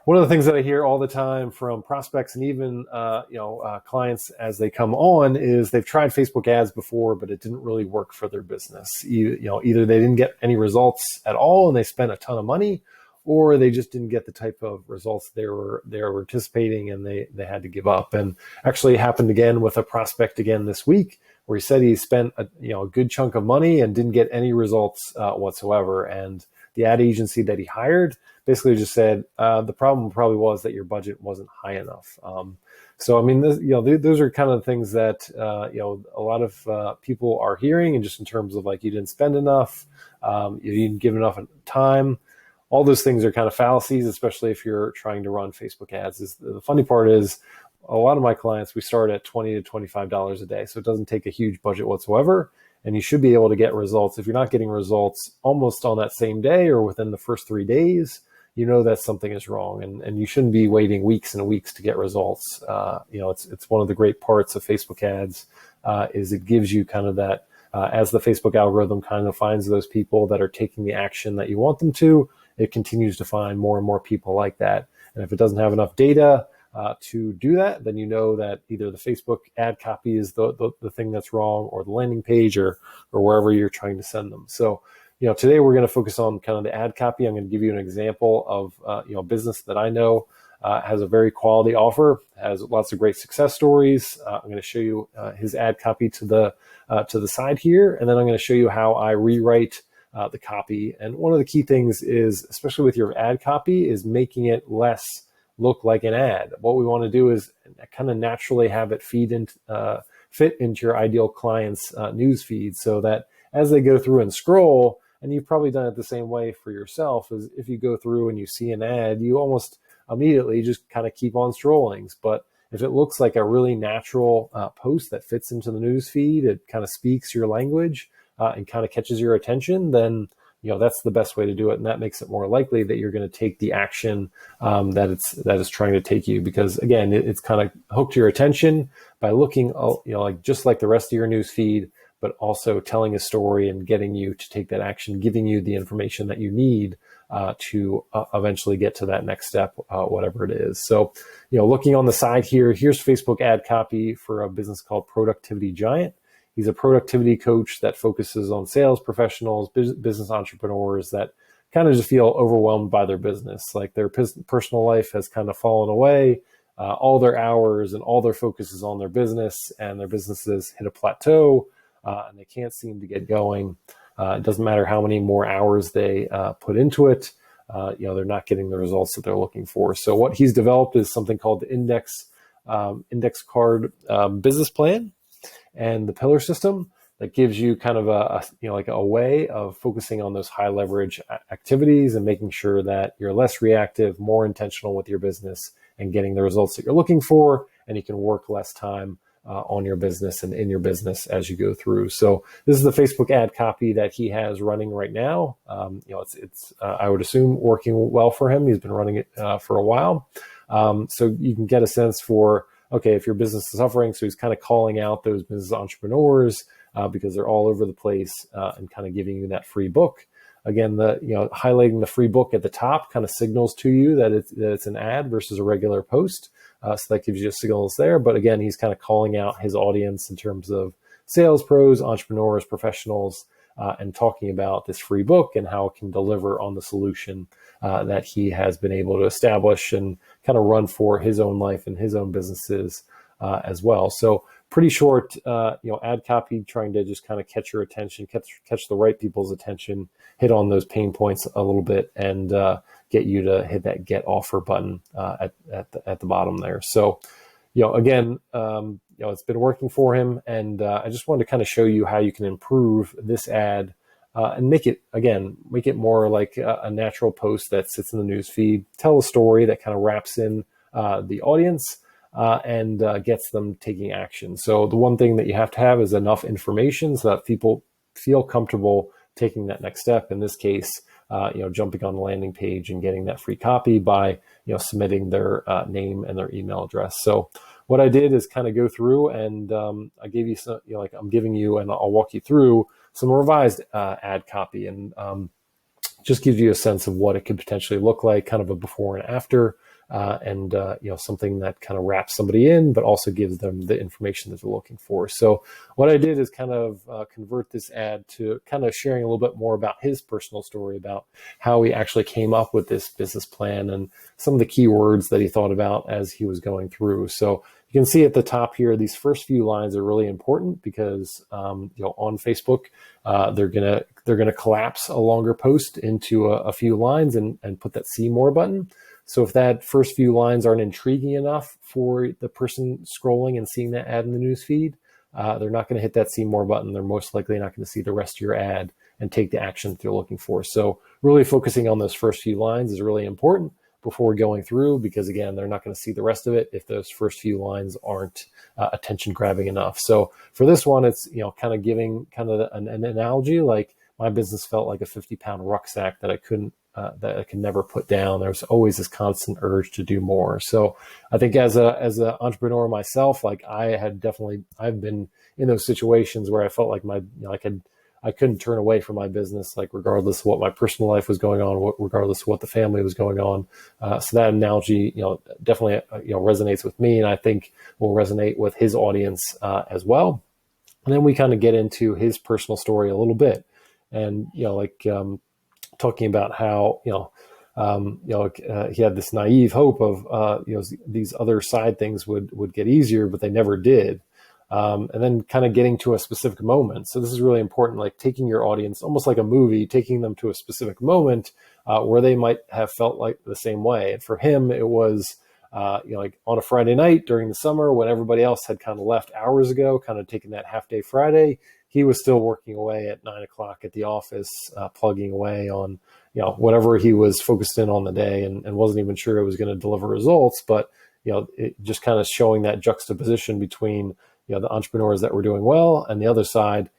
one of the things that I hear all the time from prospects and even clients as they come on is they've tried Facebook ads before, but it didn't really work for their business. Either they didn't get any results at all and they spent a ton of money, or they just didn't get the type of results they were anticipating and they had to give up. And actually it happened again with a prospect again this week, where he said he spent a good chunk of money and didn't get any results whatsoever. And the ad agency that he hired basically just said, the problem probably was that your budget wasn't high enough. So, I mean, those are kind of things that, a lot of people are hearing, and just in terms of like, you didn't spend enough, you didn't give enough time. All those things are kind of fallacies, especially if you're trying to run Facebook ads. The funny part is, a lot of my clients, we start at $20 to $25 a day. So it doesn't take a huge budget whatsoever. And you should be able to get results. If you're not getting results almost on that same day or within the first 3 days, you know that something is wrong. And you shouldn't be waiting weeks and weeks to get results. It's one of the great parts of Facebook ads is it gives you kind of that, as the Facebook algorithm kind of finds those people that are taking the action that you want them to, it continues to find more and more people like that. And if it doesn't have enough data to do that, then you know that either the Facebook ad copy is the thing that's wrong, or the landing page, or wherever you're trying to send them. So, today we're going to focus on kind of the ad copy. I'm going to give you an example of a business that I know has a very quality offer, has lots of great success stories. I'm going to show you his ad copy to the side here, and then I'm going to show you how I rewrite the copy. And one of the key things is, especially with your ad copy, is making it less look like an ad. What we want to do is kind of naturally have it fit into your ideal client's news feed, so that as they go through and scroll, and you've probably done it the same way for yourself, is if you go through and you see an ad, you almost immediately just kind of keep on scrolling. But if it looks like a really natural post that fits into the news feed, it kind of speaks your language and kind of catches your attention, then that's the best way to do it. And that makes it more likely that you're going to take the action that it's trying to take you. Because again, it's kind of hooked your attention by looking, just like the rest of your news feed, but also telling a story and getting you to take that action, giving you the information that you need to eventually get to that next step, whatever it is. So, looking on the side here, here's Facebook ad copy for a business called Productivity Giant. He's a productivity coach that focuses on sales professionals, business entrepreneurs that kind of just feel overwhelmed by their business. Like their personal life has kind of fallen away. All their hours and all their focus is on their business, and their businesses hit a plateau and they can't seem to get going. It doesn't matter how many more hours they put into it. They're not getting the results that they're looking for. So what he's developed is something called the index card business plan, and the pillar system that gives you kind of a way of focusing on those high leverage activities and making sure that you're less reactive, more intentional with your business, and getting the results that you're looking for. And you can work less time on your business and in your business as you go through. So this is the Facebook ad copy that he has running right now. It's I would assume working well for him. He's been running it for a while. So you can get a sense for, okay, if your business is suffering. So he's kind of calling out those business entrepreneurs because they're all over the place and kind of giving you that free book. Again, highlighting the free book at the top kind of signals to you that it's an ad versus a regular post. So that gives you signals there. But again, he's kind of calling out his audience in terms of sales pros, entrepreneurs, professionals, and talking about this free book and how it can deliver on the solution that he has been able to establish and kind of run for his own life and his own businesses as well. So pretty short, ad copy, trying to just kind of catch your attention, catch the right people's attention, hit on those pain points a little bit, and get you to hit that get offer button at the bottom there. So, again, it's been working for him, and I just wanted to kind of show you how you can improve this ad and make it more like a natural post that sits in the news feed, tell a story that kind of wraps in the audience and gets them taking action. So the one thing that you have to have is enough information so that people feel comfortable taking that next step. In this case, jumping on the landing page and getting that free copy by, submitting their name and their email address. So what I did is kind of go through and I gave you some, I'm giving you, and I'll walk you through some revised ad copy, and just gives you a sense of what it could potentially look like, kind of a before and after. and something that kind of wraps somebody in, but also gives them the information that they're looking for. So what I did is kind of convert this ad to kind of sharing a little bit more about his personal story, about how he actually came up with this business plan and some of the keywords that he thought about as he was going through. So you can see at the top here, these first few lines are really important because on Facebook, they're gonna collapse a longer post into a few lines and put that see more button. So if that first few lines aren't intriguing enough for the person scrolling and seeing that ad in the news feed, they're not going to hit that see more button. They're most likely not going to see the rest of your ad and take the action that they're looking for. So really focusing on those first few lines is really important before going through, because again, they're not going to see the rest of it if those first few lines aren't attention grabbing enough. So for this one, it's kind of giving kind of an analogy, like my business felt like a 50-pound rucksack that I could never put down. There's always this constant urge to do more. So I think as an entrepreneur myself, like I've been in those situations where I felt like I couldn't turn away from my business, like regardless of what my personal life was going on, regardless of what the family was going on. So that analogy, definitely resonates with me, and I think will resonate with his audience as well. And then we kind of get into his personal story a little bit, and talking about how he had this naive hope of these other side things would get easier, but they never did. And then kind of getting to a specific moment. So this is really important, like taking your audience, almost like a movie, taking them to a specific moment where they might have felt like the same way. And for him, it was like on a Friday night during the summer when everybody else had kind of left hours ago, kind of taking that half day Friday. He was still working away at 9 o'clock at the office, plugging away on whatever he was focused in on the day, and wasn't even sure it was going to deliver results. But it just kind of showing that juxtaposition between the entrepreneurs that were doing well and the other side,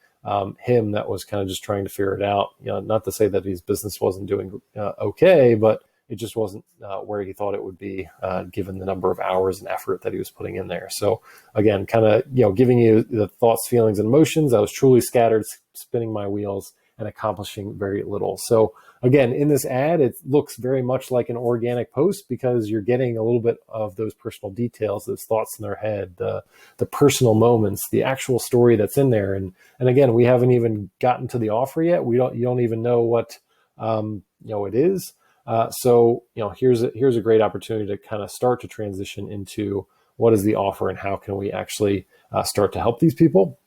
him that was kind of just trying to figure it out. Not to say that his business wasn't doing okay, but it just wasn't where he thought it would be, given the number of hours and effort that he was putting in there. So again, kind of, giving you the thoughts, feelings, and emotions. I was truly scattered, spinning my wheels and accomplishing very little. So again, in this ad, it looks very much like an organic post because you're getting a little bit of those personal details, those thoughts in their head, the personal moments, the actual story that's in there. And again, we haven't even gotten to the offer yet. You don't even know what, it is. So here's a great opportunity to kind of start to transition into what is the offer and how can we actually start to help these people.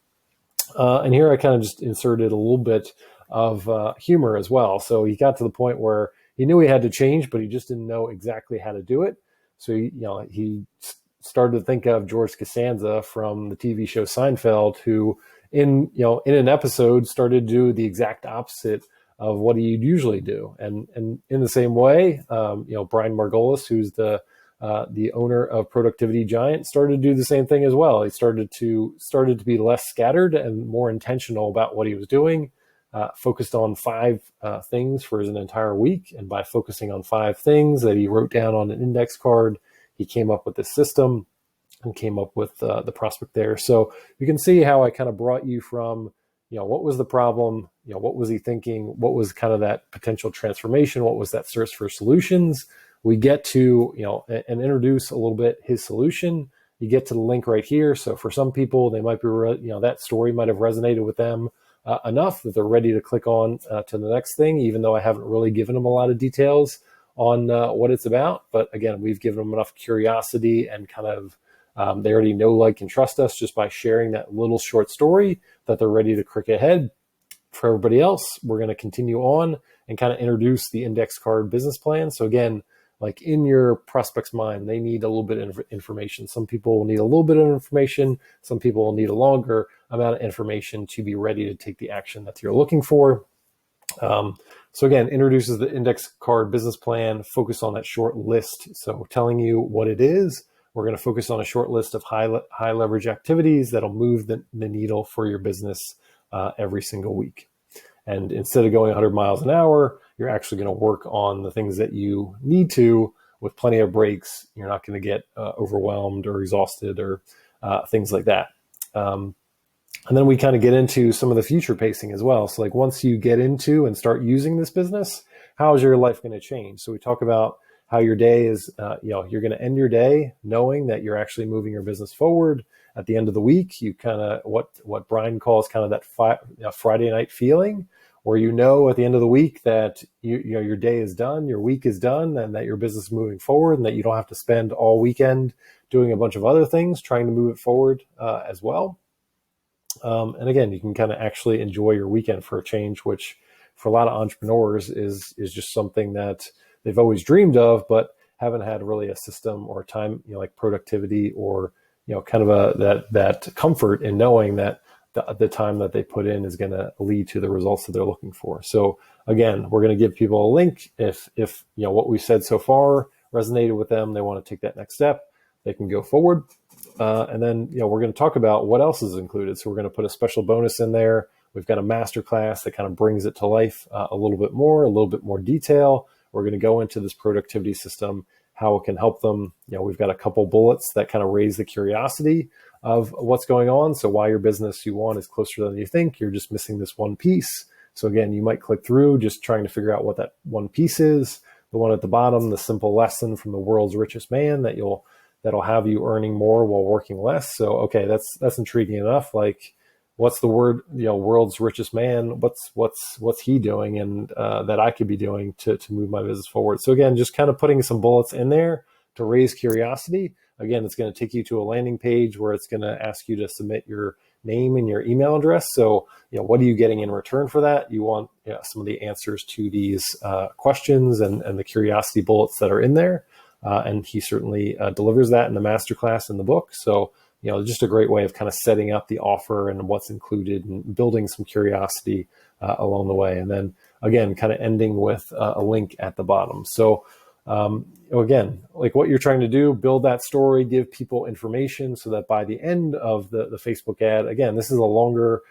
And here I kind of just inserted a little bit of humor as well. So he got to the point where he knew he had to change, but he just didn't know exactly how to do it. So he started to think of George Costanza from the TV show Seinfeld, who in an episode started to do the exact opposite of what he'd usually do. And in the same way, Brian Margolis, who's the owner of Productivity Giant, started to do the same thing as well. He started to be less scattered and more intentional about what he was doing. Focused on 5 things for an entire week. And by focusing on 5 things that he wrote down on an index card, he came up with this system and came up with the prospect there. So you can see how I kind of brought you from, what was the problem? What was he thinking? What was kind of that potential transformation? What was that search for solutions? We get to, and introduce a little bit his solution. You get to the link right here. So for some people, they might be, that story might have resonated with them enough that they're ready to click on to the next thing, even though I haven't really given them a lot of details on what it's about. But again, we've given them enough curiosity and kind of they already know, like, and trust us just by sharing that little short story that they're ready to click ahead. For everybody else, we're going to continue on and kind of introduce the index card business plan. So again, like in your prospect's mind, they need a little bit of information. Some people will need a little bit of information. Some people will need a longer amount of information to be ready to take the action that you're looking for. So again, introduces the index card business plan, focus on that short list. So telling you what it is, we're going to focus on a short list of high leverage activities that'll move the needle for your business every single week. And instead of going 100 miles an hour, you're actually going to work on the things that you need to with plenty of breaks. You're not going to get overwhelmed or exhausted or things like that. And then we kind of get into some of the future pacing as well. So like once you get into and start using this business, how is your life going to change? So we talk about how your day is, you're going to end your day knowing that you're actually moving your business forward. At the end of the week, you kind of, what Brian calls kind of that Friday night feeling, where at the end of the week that your day is done, your week is done, and that your business is moving forward, and that you don't have to spend all weekend doing a bunch of other things trying to move it forward as well. And again, you can kind of actually enjoy your weekend for a change, which for a lot of entrepreneurs is just something that they've always dreamed of, but haven't had really a system or time, like productivity or, kind of that comfort in knowing that the time that they put in is going to lead to the results that they're looking for. So again, we're going to give people a link. If what we've said so far resonated with them, they want to take that next step, they can go forward. And then, we're going to talk about what else is included. So we're going to put a special bonus in there. We've got a masterclass that kind of brings it to life a little bit more detail. We're going to go into this productivity system, how it can help them. We've got a couple bullets that kind of raise the curiosity of what's going on. So why your business you want is closer than you think. You're just missing this one piece. So again, you might click through just trying to figure out what that one piece is. The one at the bottom, the simple lesson from the world's richest man that'll have you earning more while working less. So, okay, that's intriguing enough. Like, what's the world's richest man? What's he doing and that I could be doing to move my business forward? So again, just kind of putting some bullets in there to raise curiosity. Again, it's going to take you to a landing page where it's going to ask you to submit your name and your email address. So, what are you getting in return for that? You want some of the answers to these questions and the curiosity bullets that are in there. And he certainly delivers that in the masterclass in the book. So, just a great way of kind of setting up the offer and what's included and building some curiosity along the way. And then again, kind of ending with a link at the bottom. So again, like what you're trying to do, build that story, give people information so that by the end of the Facebook ad, again, this is a longer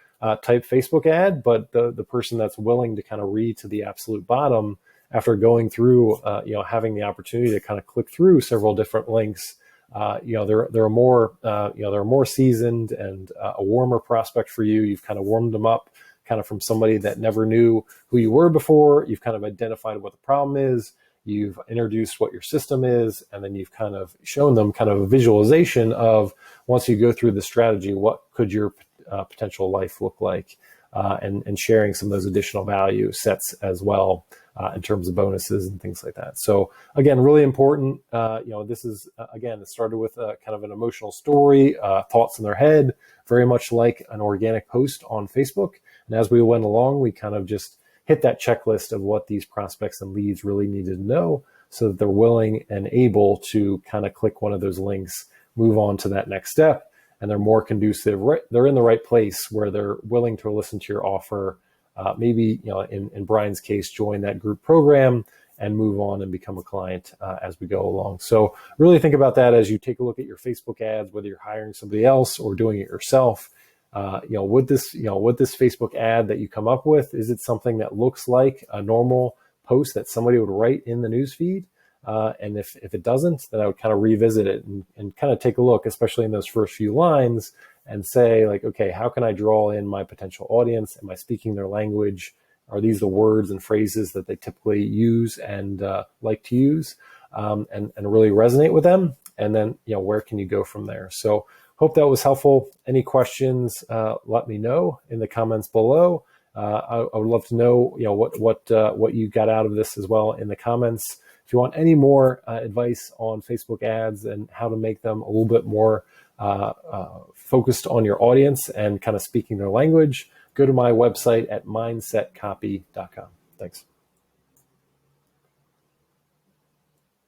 type Facebook ad, but the person that's willing to kind of read to the absolute bottom after going through, having the opportunity to kind of click through several different links, they're more seasoned and a warmer prospect for you. You've kind of warmed them up kind of from somebody that never knew who you were before. You've kind of identified what the problem is. You've introduced what your system is, and then you've kind of shown them kind of a visualization of once you go through the strategy, what could your potential life look like, and sharing some of those additional value sets as well in terms of bonuses and things like that. So again, really important. This is again, it started with kind of an emotional story, thoughts in their head, very much like an organic post on Facebook. And as we went along, we kind of just hit that checklist of what these prospects and leads really needed to know so that they're willing and able to kind of click one of those links, move on to that next step, and they're more conducive. They're in the right place where they're willing to listen to your offer. Maybe, in Brian's case, join that group program and move on and become a client as we go along. So really think about that as you take a look at your Facebook ads, whether you're hiring somebody else or doing it yourself. With this Facebook ad that you come up with, is it something that looks like a normal post that somebody would write in the newsfeed? And if it doesn't, then I would kind of revisit it and kind of take a look, especially in those first few lines, and say like, okay, how can I draw in my potential audience? Am I speaking their language? Are these the words and phrases that they typically use and like to use, and really resonate with them? And then, where can you go from there? So hope that was helpful. Any questions, let me know in the comments below. I would love to know, what you got out of this as well in the comments. If you want any more advice on Facebook ads and how to make them a little bit more focused on your audience and kind of speaking their language, go to my website at mindsetcopy.com. Thanks.